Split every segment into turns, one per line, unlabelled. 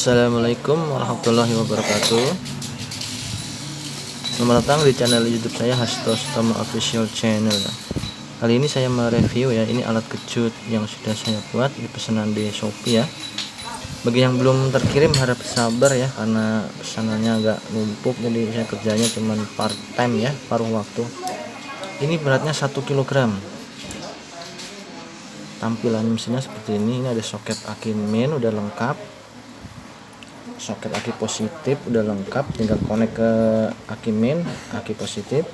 Assalamualaikum warahmatullahi wabarakatuh. Selamat datang di channel YouTube saya, Hasto Sutomo Official Channel. Kali ini saya mereview ya, ini alat kejut yang sudah saya buat di pesanan di Shopee ya. Bagi yang belum terkirim harap sabar ya, karena pesanannya agak numpuk, jadi saya kerjanya cuma part time ya, paruh waktu. Ini beratnya 1 kg. Tampilan mesinnya seperti ini. Ini ada soket aki main udah lengkap, soket aki positif udah lengkap, tinggal connect ke aki main, aki positif.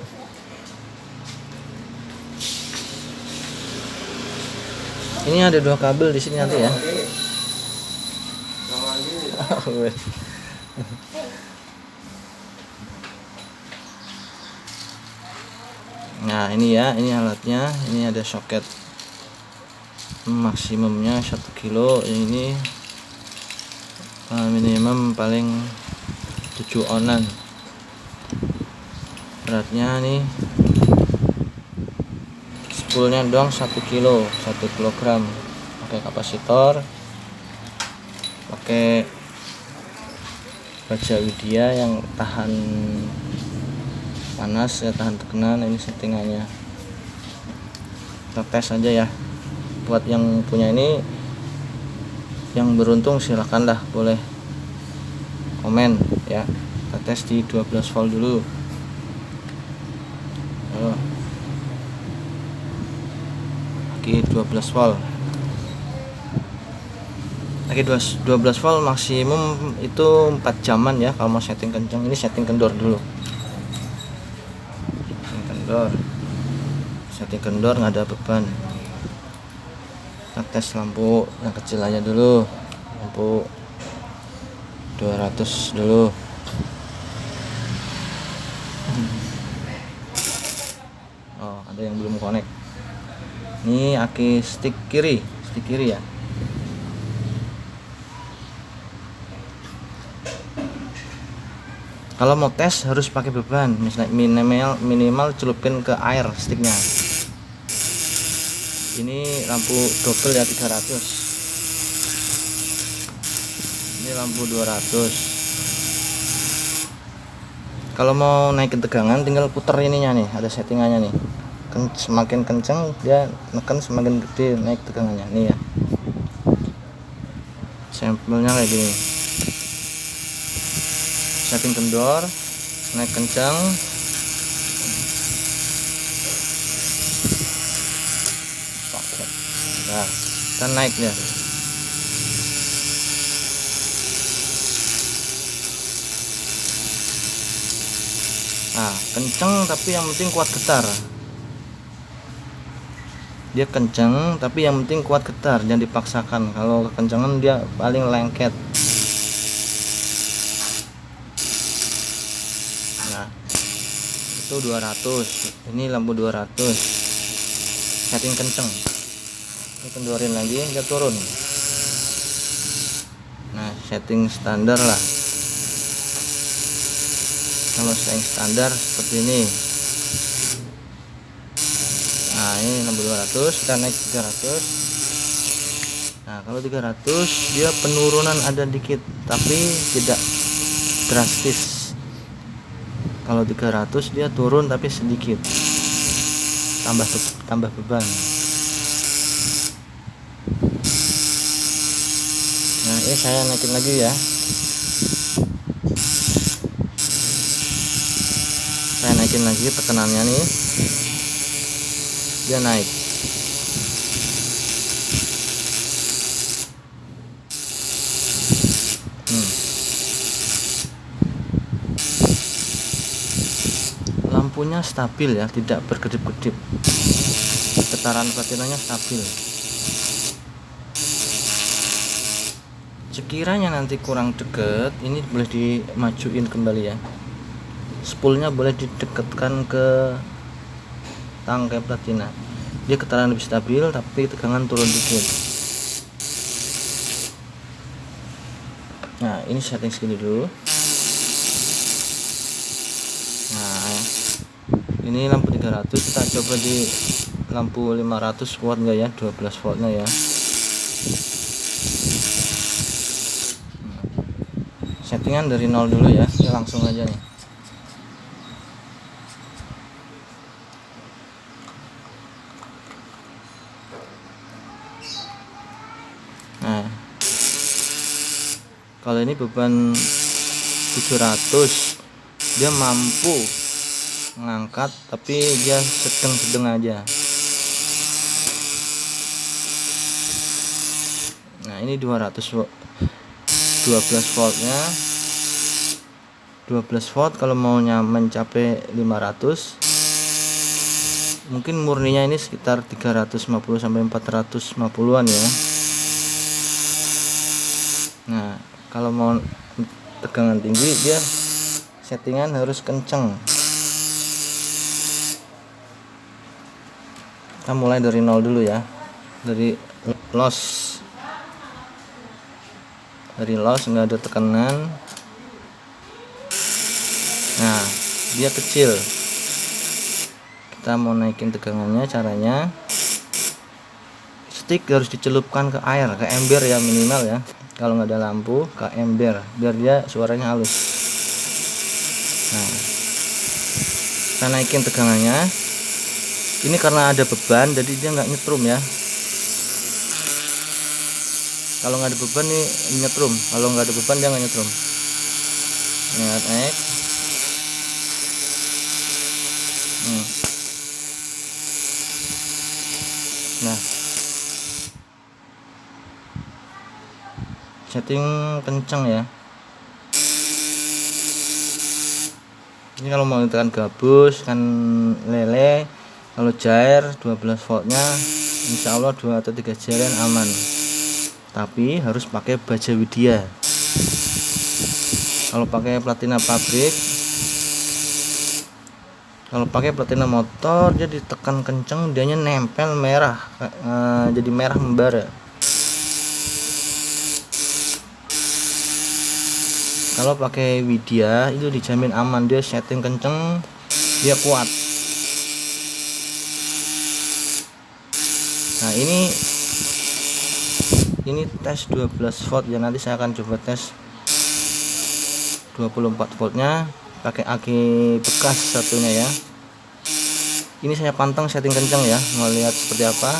Ini ada 2 kabel di sini nanti ya. Nah ini ya, ini alatnya. Ini ada soket maksimumnya 1 kilo. Ini minimum paling 7 onan. Beratnya nih spoolnya doang 1 kilo, 1 kilogram. Pakai kapasitor, pakai baja Widya yang tahan panas ya, tahan tekanan. Ini settingannya, kita tes aja ya. Buat yang punya ini, yang beruntung silakanlah, boleh komen ya. Kita tes di 12 volt dulu. Oke, 12 volt. Oke, 12 volt maksimum itu 4 jaman ya kalau mau setting kencang. Ini setting kendor dulu. Setting kendor nggak ada beban. Kita tes lampu yang kecil aja dulu, lampu 200 dulu. Oh, ada yang belum connect. Ini aki stick kiri ya. Kalau mau tes harus pakai beban, misalnya minimal celupin ke air sticknya. Ini lampu double ya, 300. Ini lampu 200. Kalau mau naikin tegangan tinggal puter ininya nih, ada settingannya nih. Semakin kenceng dia neken, semakin gede naik tegangannya nih ya. Sampelnya kayak gini. Setting kendor, naik kencang. Nah, kita naik ya. Nah, kenceng tapi yang penting kuat getar. Dia kenceng tapi yang penting kuat getar, jangan dipaksakan. Kalau kekencangan dia paling lengket. Nah, itu 200. Ini lampu 200. Setting kenceng. Ini kendorin lagi, dia turun. Nah, setting standar lah. Kalau setting standar seperti ini. Nah, ini lampu 200, kita naik 300. Nah, kalau 300 dia penurunan ada dikit tapi tidak drastis. Kalau 300 dia turun tapi sedikit, tambah beban. Nah, ini saya naikin lagi ya. Saya naikin lagi tekanannya nih, dia naik. Lampunya stabil ya, tidak berkedip-kedip. Getaran batinanya stabil. Sekiranya nanti kurang deket, ini boleh dimajuin kembali ya. Spoolnya boleh didekatkan ke tangkai platina. Dia getaran lebih stabil tapi tegangan turun dikit. Nah, ini setting segini dulu. Nah, ini lampu 300, kita coba di lampu 500 watt enggak ya, 12 voltnya ya. settingan dari nol dulu ya. Ini langsung aja nih. Nah, kalau ini beban 700, dia mampu ngangkat tapi dia sedang aja. Nah, ini 200 volt, 12 voltnya 12 volt. Kalau mau mencapai 500, mungkin murninya ini sekitar 350 sampai 450-an ya. Nah, kalau mau tegangan tinggi, dia settingan harus kenceng. Kita mulai dari nol dulu ya, dari loss nggak ada tekanan. Nah, dia kecil. Kita mau naikin tegangannya, caranya stick harus dicelupkan ke air, ke ember ya minimal ya. Kalau nggak ada lampu, ke ember biar dia suaranya halus. Nah, kita naikin tegangannya. Ini karena ada beban, jadi dia nggak nyetrum ya. Kalau nggak ada beban nih nyetrum, kalau nggak ada beban dia nggak nyetrum. Naik. Nah, setting kenceng ya. Ini kalau mau tekan gabus kan lele. Kalau jair 12 voltnya insya Allah 2 atau 3 jarian aman, tapi harus pakai baja Widya. Kalau pakai platina pabrik, kalau pakai platina motor, dia ditekan kenceng, dianya nempel merah, jadi merah membara. Kalau pakai Widya itu dijamin aman, dia setting kenceng, dia kuat. Nah, ini tes 12 volt ya, nanti saya akan coba tes 24 voltnya pakai aki bekas satunya ya. Ini saya pantang setting kenceng ya, mau lihat seperti apa.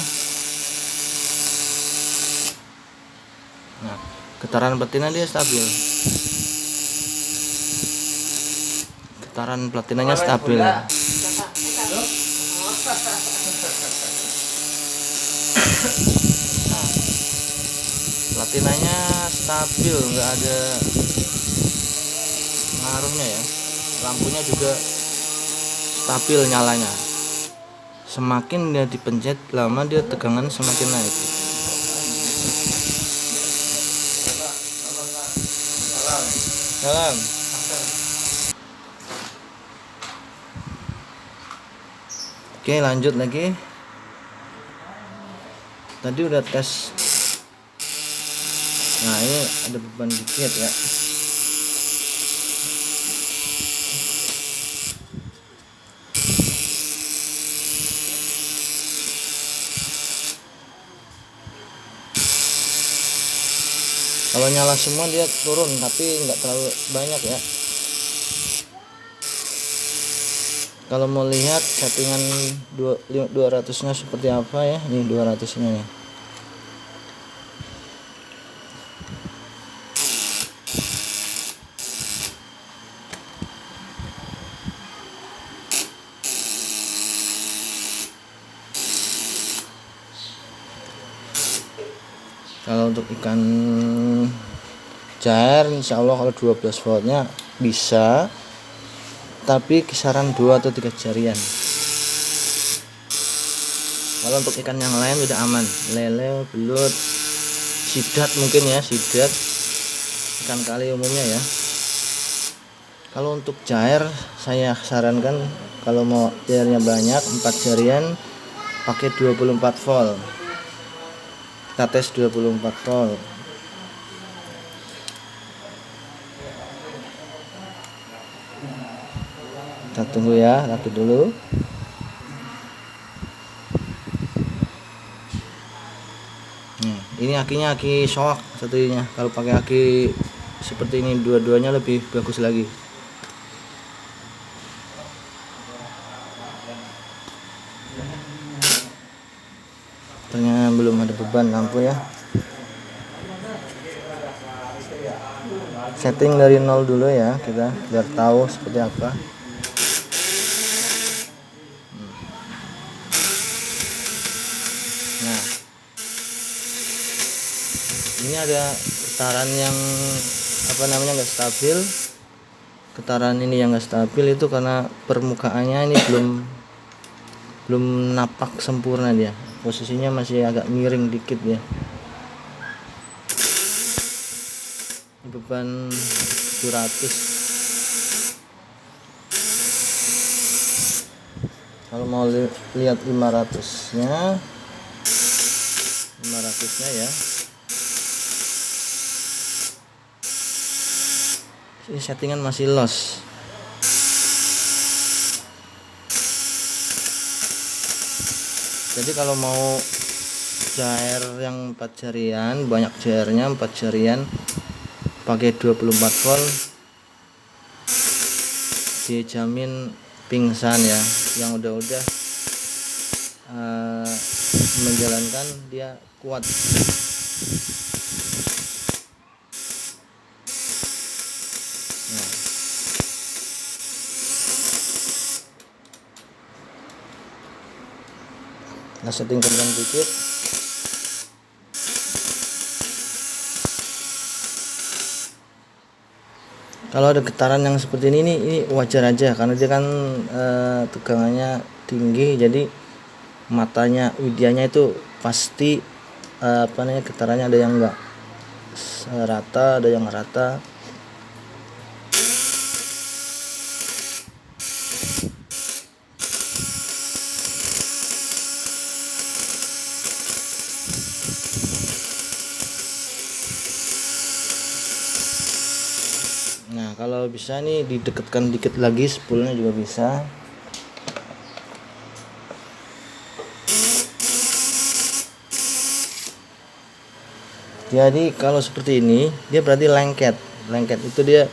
Nah, getaran platina dia stabil, getaran platinanya stabil. Nah, platinanya stabil, nggak ada ngaruhnya ya. Lampunya juga stabil nyalanya. Semakin dia dipencet lama, dia tegangan semakin naik. Salam. Oke, lanjut lagi. Tadi udah tes. Nah, ini ada beban dikit ya. Kalau nyala semua dia turun, tapi nggak terlalu banyak ya. Kalau mau lihat settingan 200-nya seperti apa ya, ini 200-nya nih. Kalau untuk ikan jair insya Allah kalau 12 voltnya bisa, tapi kisaran 2 atau 3 jarian. Kalau untuk ikan yang lain udah aman, lele, belut, sidat mungkin ya, sidat, ikan kali umumnya ya. Kalau untuk jair saya sarankan kalau mau jairnya banyak 4 jarian pakai 24 volt. Kita tes 24 volt. Kita tunggu ya, rakit dulu. Ini akinya aki shock satunya. Kalau pakai aki seperti ini, dua-duanya lebih bagus lagi. Ternyata belum ada beban lampu ya. Setting dari nol dulu ya kita, biar tahu seperti apa. Nah, ini ada getaran yang nggak stabil. Getaran ini yang nggak stabil itu karena permukaannya ini belum napak sempurna, dia posisinya masih agak miring dikit ya. Beban 700. Kalau mau lihat 500-nya ya. Ini settingan masih loss. Jadi kalau mau cair yang 4 jarian, banyak cairnya 4 jarian, pakai 24 volt, dijamin pingsan ya. Yang udah menjalankan dia kuat. Nah, setting kencang dikit. Kalau ada getaran yang seperti ini wajar aja, karena dia kan tegangannya tinggi, jadi matanya widianya itu pasti getarannya ada yang enggak rata, ada yang rata. Nah, kalau bisa nih didekatkan dikit lagi spoolnya juga bisa. Jadi kalau seperti ini dia berarti lengket. Lengket itu dia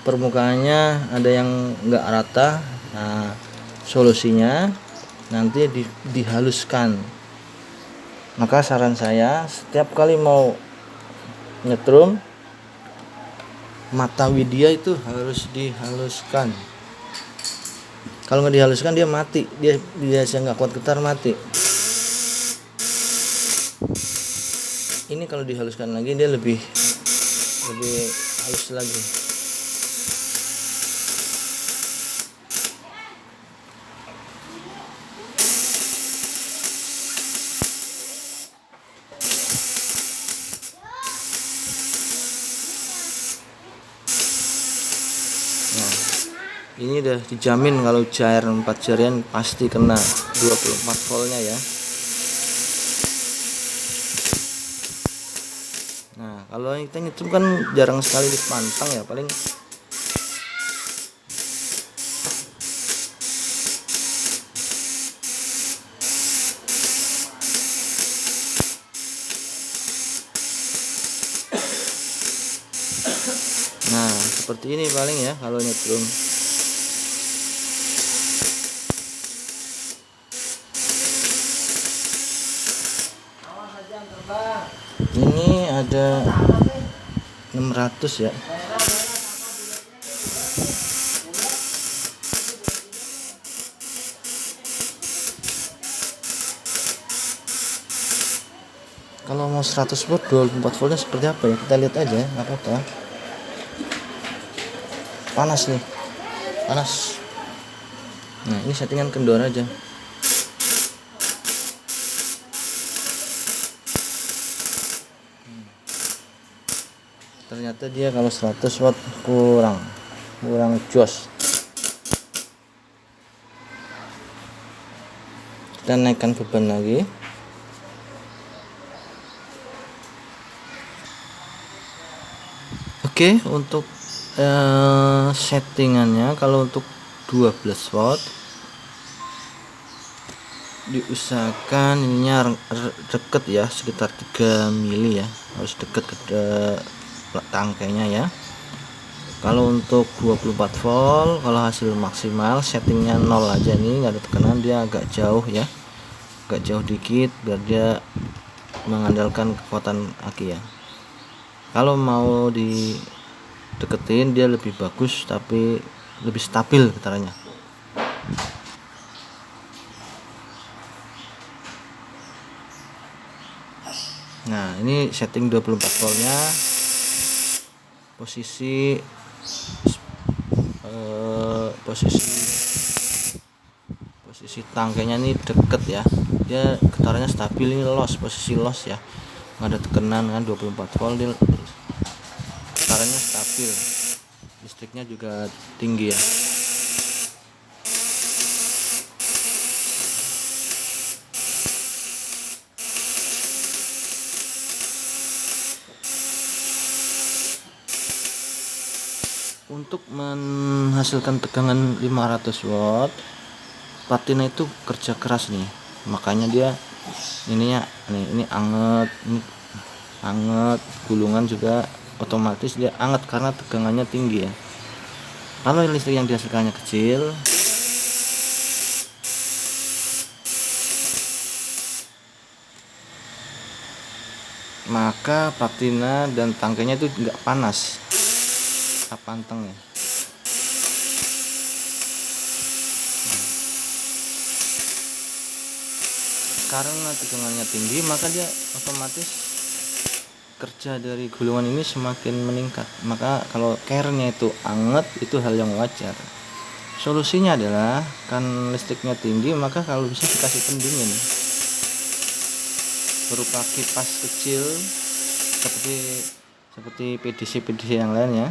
permukaannya ada yang enggak rata. Nah, solusinya nanti dihaluskan. Maka saran saya, setiap kali mau nyetrum, mata widya itu harus dihaluskan. Kalau nggak dihaluskan dia mati, dia biasa nggak kuat getar, mati. Ini kalau dihaluskan lagi dia lebih halus lagi. Nah, ini udah dijamin kalau cair 4 jarian pasti kena 24 voltnya ya. Nah, kalau kita nyetrum kan jarang sekali dipantang ya, paling nah seperti ini paling ya kalau nyetrum. Ini ada 600 ya. Kalau mau 100 volt 24 voltnya seperti apa ya, kita lihat aja, nggak apa-apa. Panas nih, panas. Nah, ini settingan kendor aja. Ternyata dia kalau 100 watt kurang jos. Kita naikkan beban lagi. Oke, untuk settingannya kalau untuk 12 watt diusahakan ininya deket ya, sekitar 3 mili ya, harus deket ke tangkainya ya. Kalau untuk 24 volt, kalau hasil maksimal settingnya 0 aja nih, nggak ada tekanan, dia agak jauh ya, agak jauh dikit biar dia mengandalkan kekuatan aki ya. Kalau mau dideketin dia lebih bagus tapi lebih stabil getarannya. Nah, ini setting 24 voltnya, posisi tangkainya ini deket ya, dia getarannya stabil, ini posisi loss ya, nggak ada tekanan kan, 24 volt dia getarannya stabil, listriknya juga tinggi ya. Untuk menghasilkan tegangan 500 watt, platina itu kerja keras nih, makanya dia ininya nih, ini anget, gulungan juga otomatis dia anget karena tegangannya tinggi ya. Kalau listrik yang dihasilkannya kecil, maka platina dan tangkainya itu enggak panas, panteng ya. Karena tegangannya tinggi, maka dia otomatis kerja dari gulungan ini semakin meningkat. Maka kalau cairnya itu anget, itu hal yang wajar. Solusinya adalah kan listriknya tinggi, maka kalau bisa dikasih pendingin berupa kipas kecil seperti PDC yang lain ya.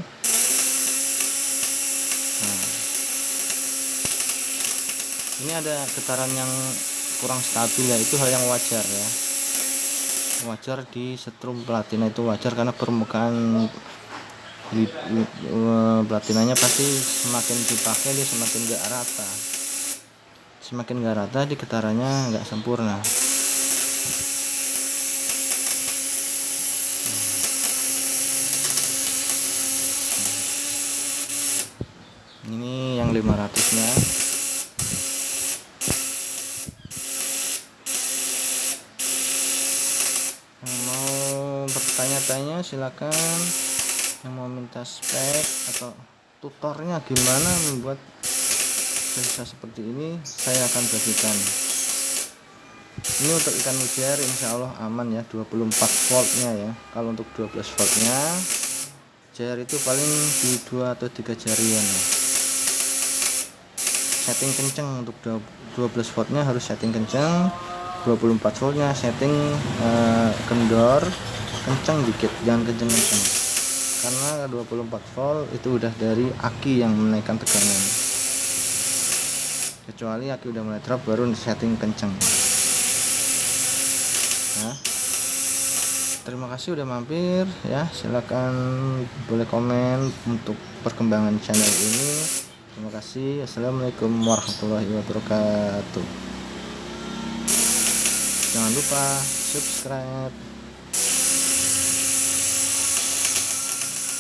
Nah, ini ada getaran yang kurang stabil ya, itu hal yang wajar ya, wajar di setrum platina, itu wajar karena permukaan platinanya pasti semakin dipakai dia semakin gak rata, di getarannya nggak sempurna. Ini yang 500 nya. Bertanya-tanya silakan, yang mau minta spek atau tutornya gimana membuat bisa seperti ini, saya akan bagikan. Ini untuk ikan mujair insya Allah aman ya, 24 voltnya ya. Kalau untuk 12 voltnya jair itu paling di 2 atau 3 jarian ya. Setting kenceng untuk 12 voltnya harus setting kenceng, 24 voltnya setting kendor kenceng dikit, jangan kenceng-kenceng, karena 24 volt itu udah dari aki yang menaikkan tegangan. Kecuali aki udah mulai drop baru setting kenceng. Nah, terima kasih udah mampir ya, silakan boleh komen untuk perkembangan channel ini. Terima kasih. Assalamualaikum warahmatullahi wabarakatuh. Jangan lupa subscribe.